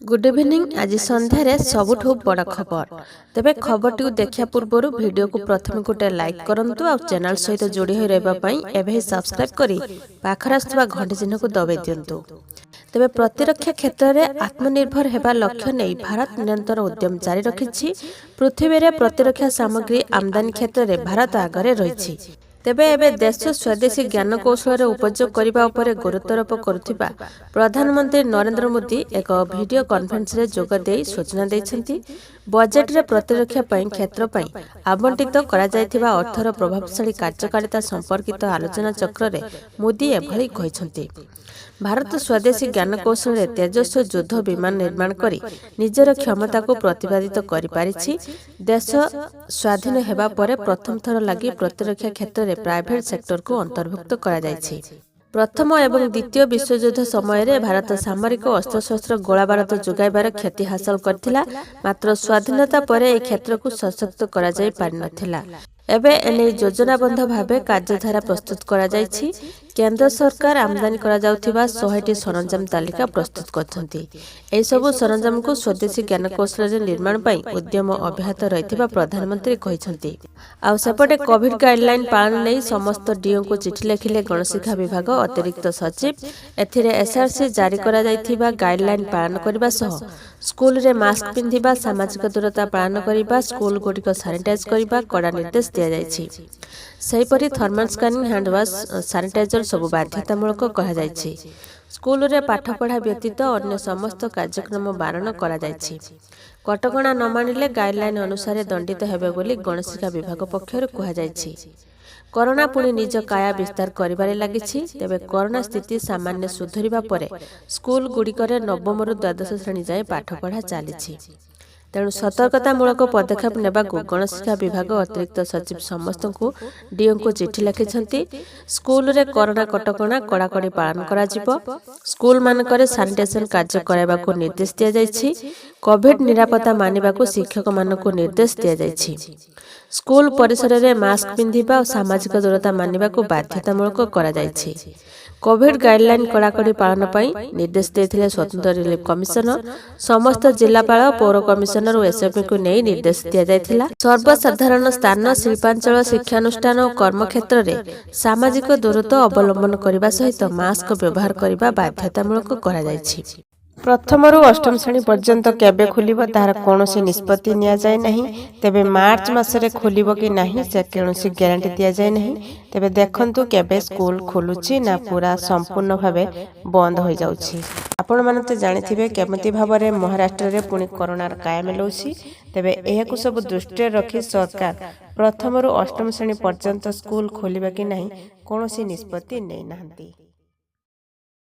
Good evening. आज संध्यारे सबुठू बड़ खबर। तेबे खबरटी देखा पूर्व वीडियो को प्रथम गोटे लाइक करंतु और चैनल सहित जोड़ी हो रहबा पई एबे सब्सक्राइब करी पाखर आसुवा घंटी चिन्ह को दबाई दियंतु। तेबे प्रतिरक्षा क्षेत्र में आत्मनिर्भर हेबा लक्ष्य नहीं भारत निरंतर उद्यम जारी रखिछि। पृथ्वी रे प्रतिरक्षा सामग्री आमदानी क्षेत्र में भारत आगरे रहिछि। तेबे एबे देश स्वदेशी ज्ञान कौशल उपयोग करने उपर गुरुत्वारोप करुथिबा प्रधानमंत्री नरेंद्र मोदी एक वीडियो कॉन्फ्रेंस रे जोग देई सूचना दैछंती। बजेट रे प्रतिरक्षा पई क्षेत्र पई आवंटित करा जायथिबा अर्थर प्रभावशाली कार्यकारिता संपर्कित आलोचना चक्र रे मोदी एभली कहिसंती। भारत स्वदेशी ज्ञान कौशल रे तेजस्वी युद्ध विमान निर्माण करी निजर क्षमता को प्रतिपादित करि पारिछि। देश स्वाधीन हेबा परे प्रथम थर लागि प्रतिरक्षा क्षेत्र रे प्राइवेट सेक्टर को अंतर्भुक्त करा जायछि। प्रथम एवं द्वितीय विश्वयुद्ध समय रे भारत सामरिक अस्त्रशस्त्र गोला बारूद जोगाइबार क्षति हासिल करथिला। मात्र स्वाधीनता परे ए क्षेत्र को सशक्त करा जाय पारि नथिला। एबे एने योजनाबद्ध भावे कार्यधारा प्रस्तुत करा जायछि। केंद्र सरकार आमदानी करा जाउथिबा 100टी सरंजाम तालिका प्रस्तुत करछंती। एई सब सरंजाम को स्वदेशी ज्ञान कौशल रे निर्माण पई उद्यम अब्याहत रहिथिबा प्रधानमंत्री कहिसंती। आ सेपटे कोविड गाइडलाइन पालन नै समस्त डीओ को चिठी लेखिले गणशिक्षा विभाग अतिरिक्त सचिव। एथिरे एसआरसी जारी करा जायथिबा गाइडलाइन पालन करबा सह स्कूल रे मास्क पिंधिबा, सामाजिक दूरता पालन करबा, स्कूल गुड़िक सानिटाइज करबा कड़ा निर्देश दिया जायछि। सेहीपरि thermal scanning, hand wash, sanitiser सब बाध्यतामूलक कहा जायछि। स्कूल रे पाठ पढ़ा व्यतीत अन्य समस्त कार्यक्रम बारण करा जायछि। कटकणा न मानिले गाइडलाइन अनुसार दंडित हेबे बोली गणशिक्षा विभाग पक्षर कहा जायछि। कोरोना पुणी निज काया विस्तार करिबारे लागिछि। तेबे कोरोना स्थिति सामान्य सुधरिबा परे स्कूल गुड़िकरे नवम रु द्वादश श्रेणी जाए पाठ पढ़ा चलिछि। तेणु सतर्कतामूलक पदक्षेप नेबाकू गणशिक्षा विभाग अतिरिक्त सचिव समस्त को डीओ को चिठी लिखिछंती। स्कूल रे कोरोना कटकणा कड़ाकड़ी पालन करा जिवो। स्कूल मानकरे सैनिटाइजेशन कार्य कराइबाकू निर्देश दिया जायछि। कोविड निरापत्ता मानिबाकू शिक्षक मानकू निर्देश दिया जायछि। स्कूल परिसर रे मास्क पिंधिबा और सामाजिक दूरता मानिबाकू बाध्यतामूलक करा जायछि। कोविड गाइडलाइन कड़ाकड़ी पालन पई निर्देश देथिले स्वतंत्र रिलीफ कमिशनर। समस्त जिलापाल, पौर कमिशनर और एसएपी को नहीं निर्देश दिया जायथिला। सर्वसाधारण स्थान, शिल्पांचल, शिक्षानुष्ठान और कर्मक्षेत्र रे सामाजिक दूरत्व अवलंबन करबा सहित मास्क व्यवहार करबा बाध्यतामूलक करा जायछि। प्रथम रु अष्टम श्रेणी पर्यंत केबे खुलिबो तार कोनोसी निष्पत्ति निया जाय नहीं। तेबे मार्च मासरे खुलिबो कि नहीं से कोनोसी गारंटी दिया जाय नहीं। तेबे देखंतु केबे स्कूल खुलुची ना पूरा संपूर्ण भावे बंद हो जाउची। आपण माने तो जानिथिबे केमति भाबरे महाराष्ट्र रे पुणी कोरोना कायम लौची। तेबे एहाकु सब दृष्टि रखी सरकार प्रथम रु अष्टम श्रेणी पर्यंत स्कूल खोलिबा कि नहीं कोनोसी निष्पत्ति नै नाहंती।